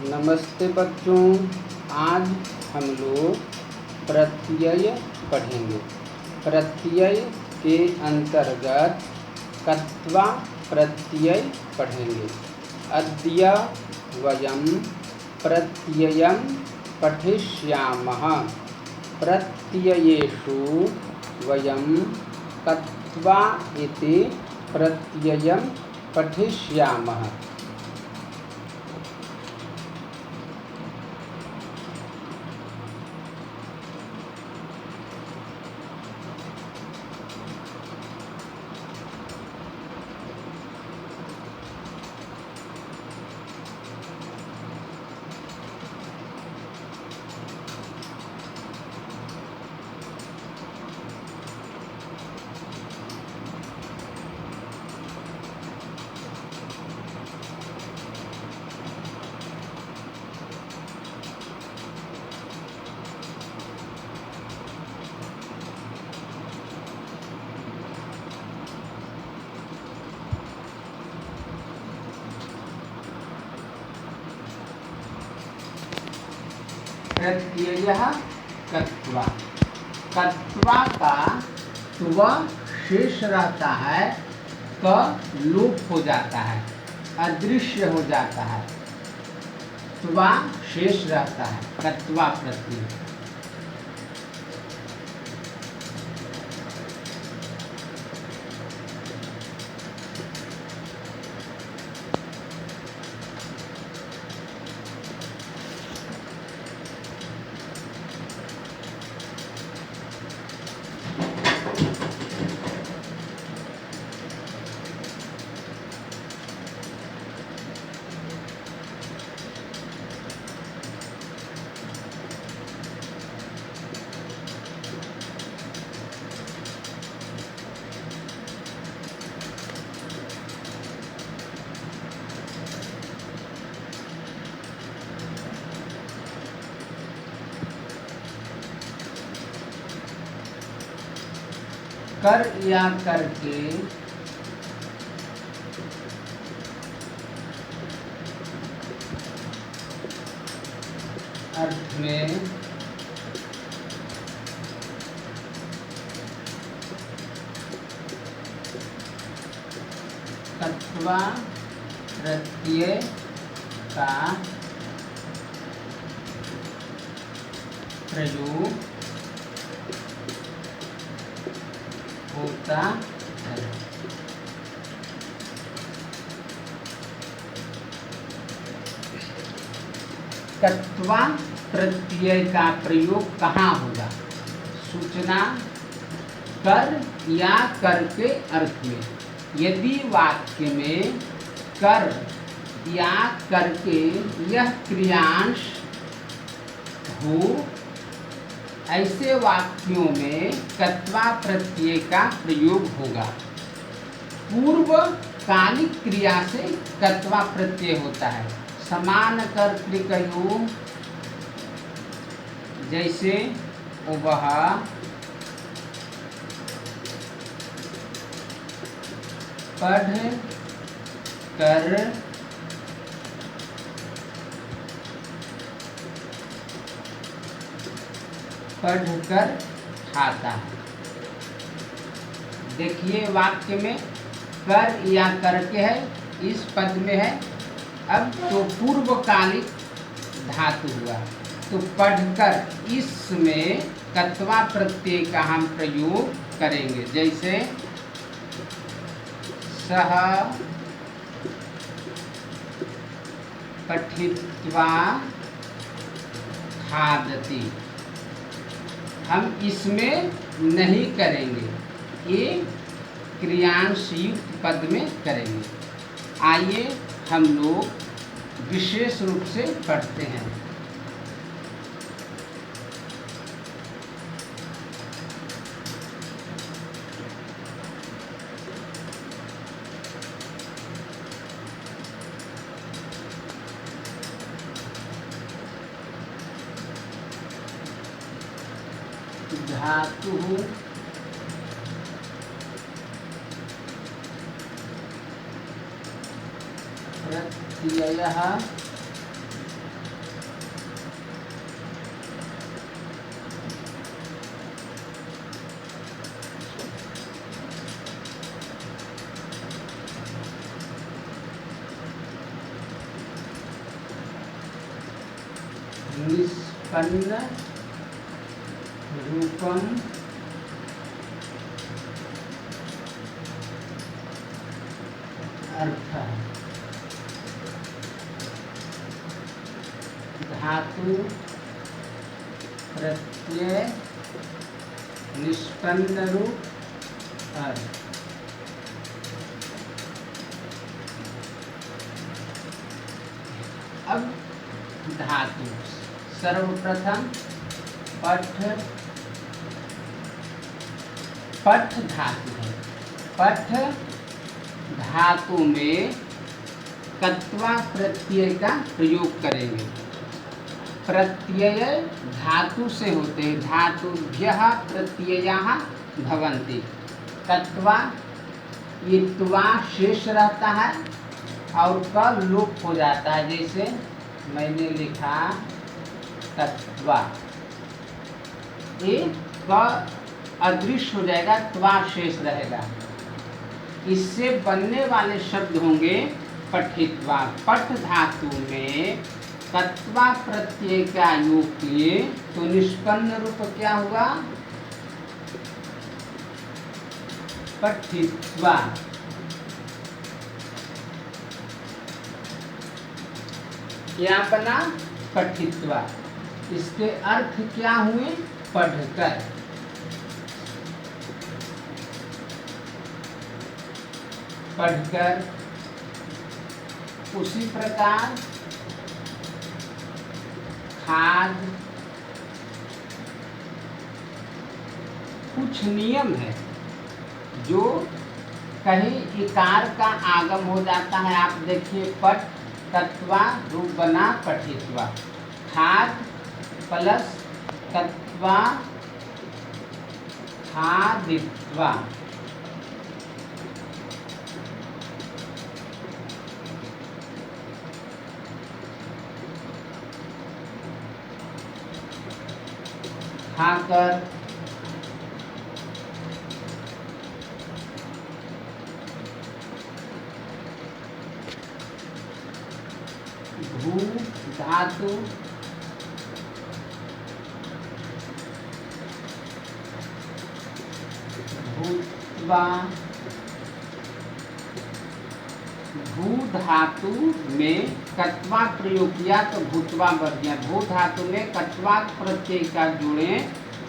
नमस्ते बच्चों। आज हम लोग प्रत्यय पढ़ेंगे। प्रत्यय के अंतर्गत कत्वा प्रत्यय पढ़ेंगे। अद्य वयं प्रत्ययं पठिष्यामः। प्रत्ययेषु वयं कत्वा इति प्रत्ययं पठिष्यामः। प्रत्ययः कत्वा। कत्वा का त्व शेष रहता है, क लोप हो जाता है, अदृश्य हो जाता है, त्वा शेष रहता है। कत्वा प्रत्यय कर या करके अर्थ में कत्वा प्रत्यय का प्रयोग होता है। कत्वा प्रत्यय का प्रयोग कहाँ होगा? सूचना कर या कर के अर्थ में। यदि वाक्य में कर या कर के यह क्रियांश हो, ऐसे वाक्यों में कत्वा प्रत्यय का प्रयोग होगा। पूर्व कालिक क्रिया से कत्वा प्रत्यय होता है। समान कर्तृकयों जैसे वह, पढ़ कर, पढ़कर खाता है। देखिए वाक्य में कर या करके है, इस पद में है। अब तो पूर्वकालिक धातु हुआ, तो पढ़कर इसमें कत्वा प्रत्यय का हम प्रयोग करेंगे। जैसे सह पठित्वा खादति, हम इसमें नहीं करेंगे, ये क्रियांश युक्त पद में करेंगे। आइए हम लोग विशेष रूप से पढ़ते हैं। धातु प्रत्ययः निष्पन्न रूपम अर्थ धातु प्रत्यय निष्पन्न रूप अर्थ। अब धातु सर्वप्रथम पठ धातु है। पठ धातु में कत्वा प्रत्यय का प्रयोग करेंगे। प्रत्यय धातु से होते हैं। धातुभ्यः प्रत्ययाः भवन्ति। कत्वा इत्वा शेष रहता है और क लोप हो जाता है। जैसे मैंने लिखा कत्वा, ये क अदृश्य हो जाएगा, त्वा शेष रहेगा। इससे बनने वाले शब्द होंगे पठित्वा। पठ धातु में कत्वा प्रत्यय का योग किए तो निष्पन्न रूप क्या हुआ? पठित्वा। क्या बना? पठित्वा। इसके अर्थ क्या हुए? पढ़कर। पढ़कर। उसी प्रकार खाद। कुछ नियम है जो कहीं इकार का आगम हो जाता है। आप देखिए, पठ तत्वा रूप बना पठित्वा। खाद प्लस तत्वा खादित्वा। खाकर। भू धातु भूत्वा। भू धातु में कत्वा प्रयोग किया तो भूत्वा बन गया। भू धातु में कत्वा प्रत्यय का जोड़े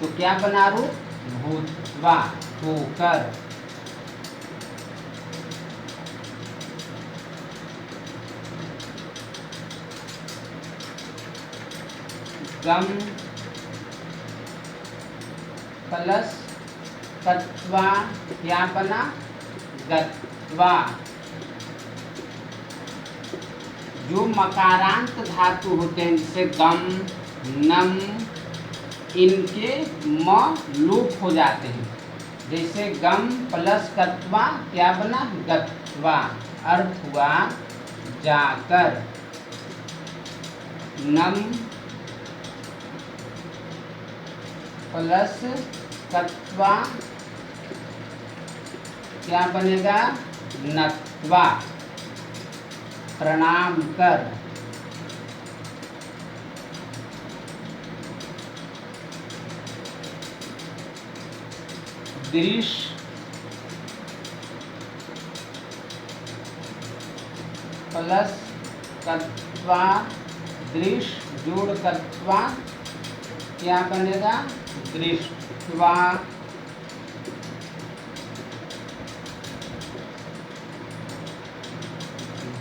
तो क्या बना रूप? भूत्वा, होकर। गम प्लस तत्वा क्या बना? गत्वा। जो मकारांत धातु होते हैं जैसे गम, नम, इनके म लोप हो जाते हैं। जैसे गम प्लस कत्वा क्या बना? गत्वा। अर्थ हुआ जाकर। नम प्लस कत्वा क्या बनेगा? नत्वा। प्रणाम कर। दृश्य प्लस कत्वा दृश्य जोड़ कत्वा क्या बनेगा? दृष्टवा।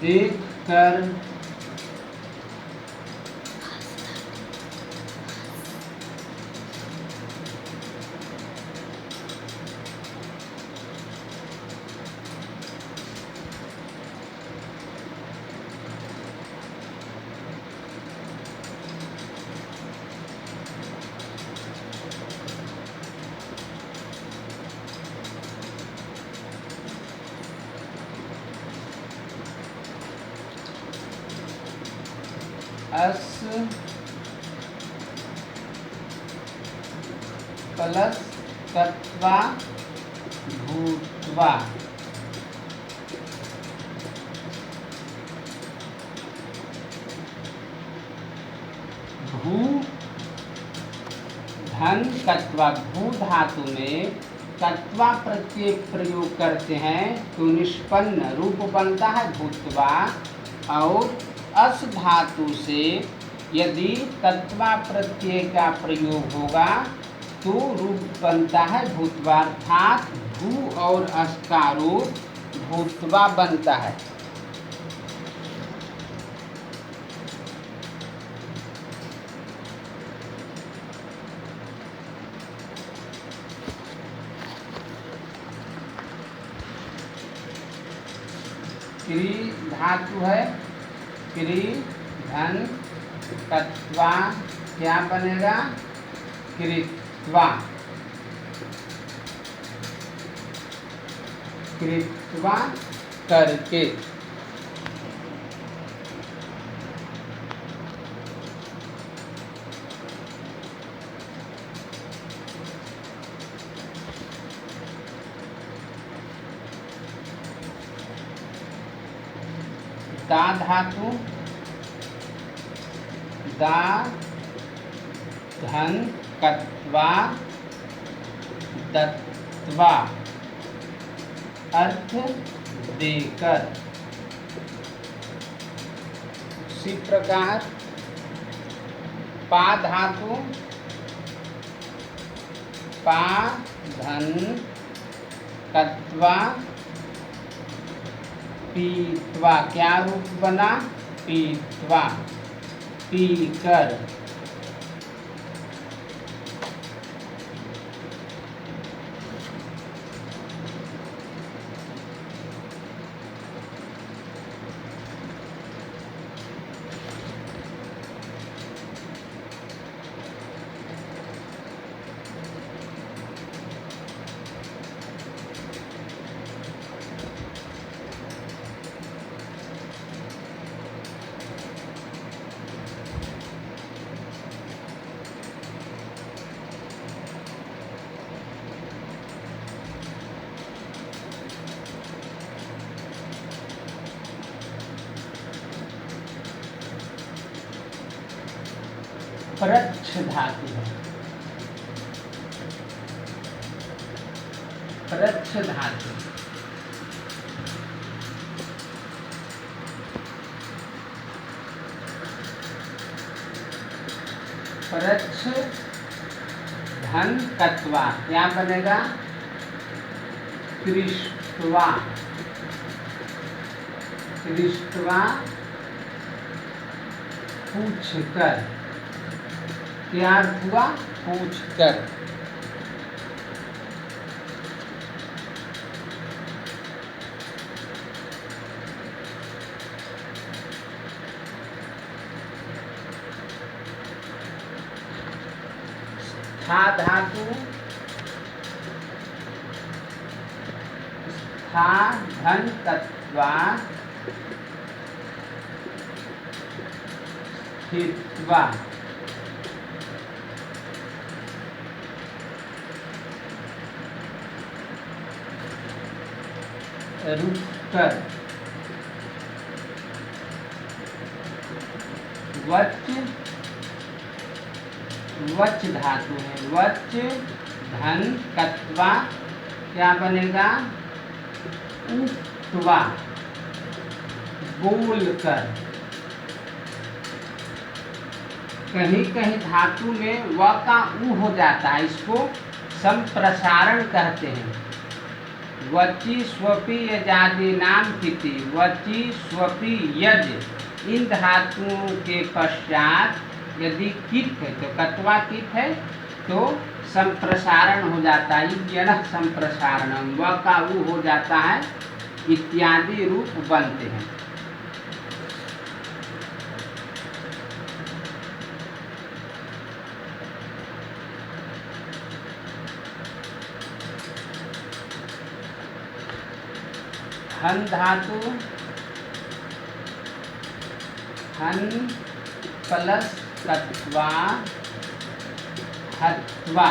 देख कर। अस प्लस तत्वा भूत्वा। भू धन कत्वा भू धातु में कत्वा प्रत्यय प्रयोग करते हैं तो निष्पन्न रूप बनता है भूत्वा, और अस धातु से यदि तत्वा प्रत्यय का प्रयोग होगा तो रूप बनता है भूत्वा, अर्थात भू और अस का रूप भूत्वा बनता है। क्री धातु है, क्री धन कत्वा, क्या बनेगा कृत्वा, कृत्वा करके। दा धातु, दा धन कत्वा दत्वा, अर्थ देकर। उसी प्रकार पा धातु, पा धन कत्वा पीत्वा, क्या रूप बना पीत्वा, पीकर। प्रच्छ धातु है, प्रच्छ धातु, प्रच्छ धन कत्वा, क्या बनेगा कृष्टवा, कृष्टवा पूछकर, क्या अर्थ हुआ पूछकर। स्था धातु, स्था धन तत्वा स्थित्वा, रुककर। वच, वच धातु है, वच धन कत्वा, क्या बनेगा उक्त्वा, बोलकर। कहीं कहीं धातु में व का उ हो जाता है, इसको संप्रसारण कहते हैं। वची स्वपि यजादि नाम तिथि, वची स्वपि यज, इन धातुओं के पश्चात यदि कित है तो कत्वा कित है तो संप्रसारण हो जाता है, यण संप्रसारणम, व का उ हो जाता है, इत्यादि रूप बनते हैं। हन धातु, हन प्लस कत्वा हत्वा,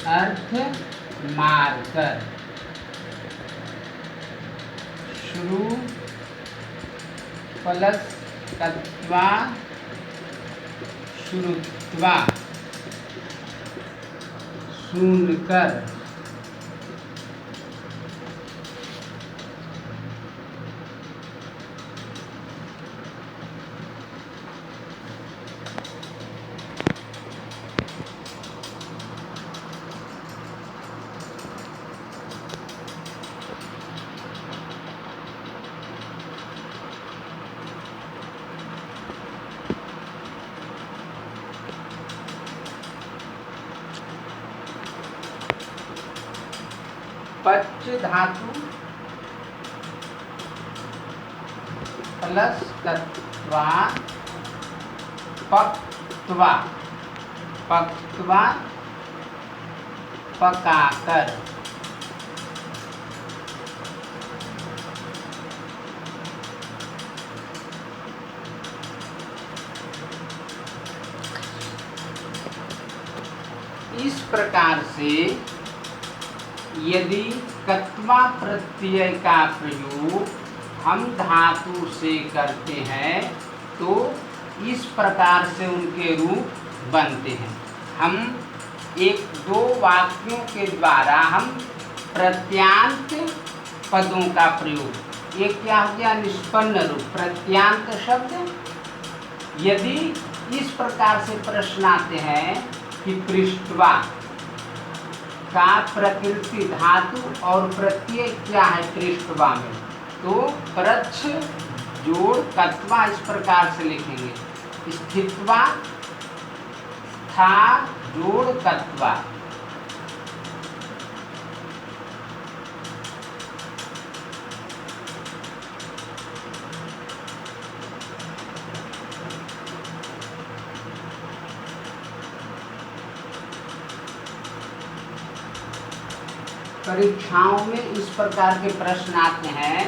अर्थ मारकर। शुरू प्लस कत्वा शुरुत्वा, सुनकर। पच धातु प्लस तत्वा पक्त्वा, पक्त्वा पकाकर। इस प्रकार से यदि कत्वा प्रत्यय का प्रयोग हम धातु से करते हैं तो इस प्रकार से उनके रूप बनते हैं। हम एक दो वाक्यों के द्वारा हम प्रत्यांत पदों का प्रयोग, एक क्या हो गया निष्पन्न रूप प्रत्यांत शब्द। यदि इस प्रकार से प्रश्न आते हैं कि पृष्ठवा का प्रकृति धातु और प्रत्यय क्या है पृष्ठवा में, तो प्रच्छ जोड़ कत्वा इस प्रकार से लिखेंगे। स्थित्वा था जोड़ कत्वा। परीक्षाओं में इस प्रकार के प्रश्न आते हैं।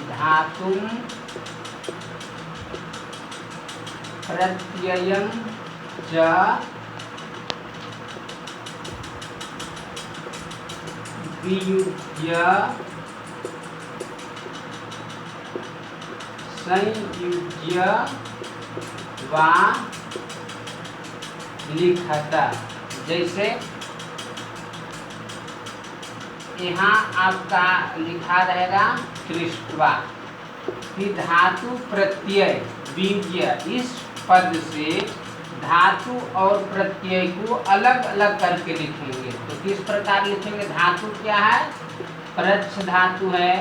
धातुम प्रत्ययं च वियुज्य संयुज्य वा लिखता। जैसे यहाँ आपका लिखा रहेगा पृष्ठवा कि धातु प्रत्यय वियुज्य, इस पद से धातु और प्रत्यय को अलग अलग करके लिखेंगे। तो किस प्रकार लिखेंगे? धातु क्या है? प्रच्छ धातु है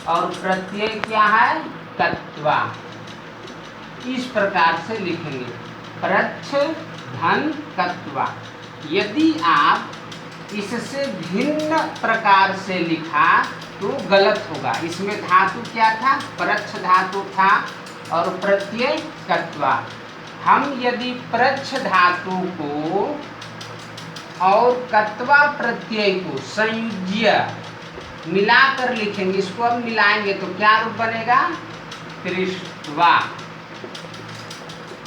और प्रत्यय क्या है? कत्वा। इस प्रकार से लिखेंगे प्रच्छ धन कत्वा। यदि आप इससे भिन्न प्रकार से लिखा तो गलत होगा। इसमें धातु क्या था? प्रच्छ धातु था और प्रत्यय कत्वा। हम यदि प्रच्छ धातु को और कत्वा प्रत्यय को संयुज्य मिलाकर लिखेंगे, इसको अब मिलाएंगे तो क्या रूप बनेगा? पृष्ठवा।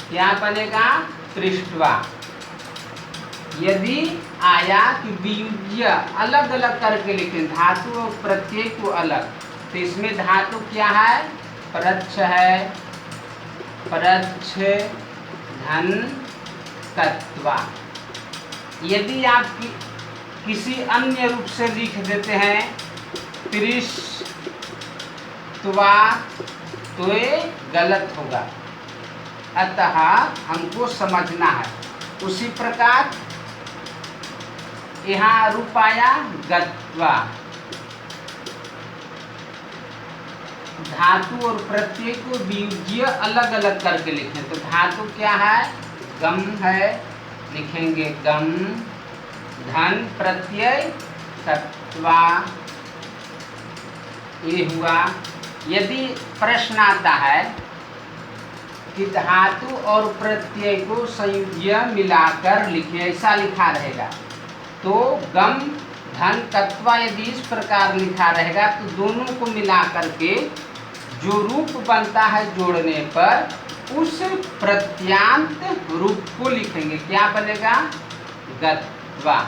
क्या बनेगा? पृष्ठवा। यदि आया कि वियुज्य अलग अलग करके लिखें धातु और प्रत्यय को अलग, तो इसमें धातु क्या है? प्रच्छ है, प्रच्छ धन कत्वा। यदि आप किसी अन्य रूप से लिख देते हैं पृष्ठवा तो ये गलत होगा। अतः हमको समझना है। उसी प्रकार यहाँ रूप आया गत्वा। धातु और प्रत्यय को वियुज्य अलग अलग करके लिखें तो धातु क्या है? गम है, लिखेंगे गम। धन प्रत्यय कत्वा, ये हुआ। यदि प्रश्न आता है कि धातु और प्रत्यय को संयुज्य मिलाकर लिखें, ऐसा लिखा रहेगा तो गम धन कत्वा यदि इस प्रकार लिखा रहेगा तो दोनों को मिला करके जो रूप बनता है जोड़ने पर उस प्रत्यांत रूप को लिखेंगे। क्या बनेगा? गत्वा।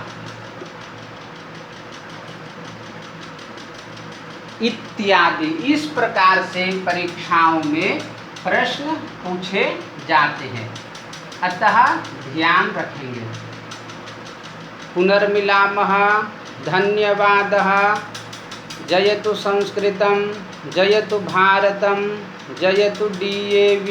इत्यादि। इस प्रकार से परीक्षाओं में प्रश्न पूछे जाते हैं, अतः ध्यान रखेंगे। पुनर्मिलामः। धन्यवादः। जयतु संस्कृतं, जयतु भारतं, जयतु DAV।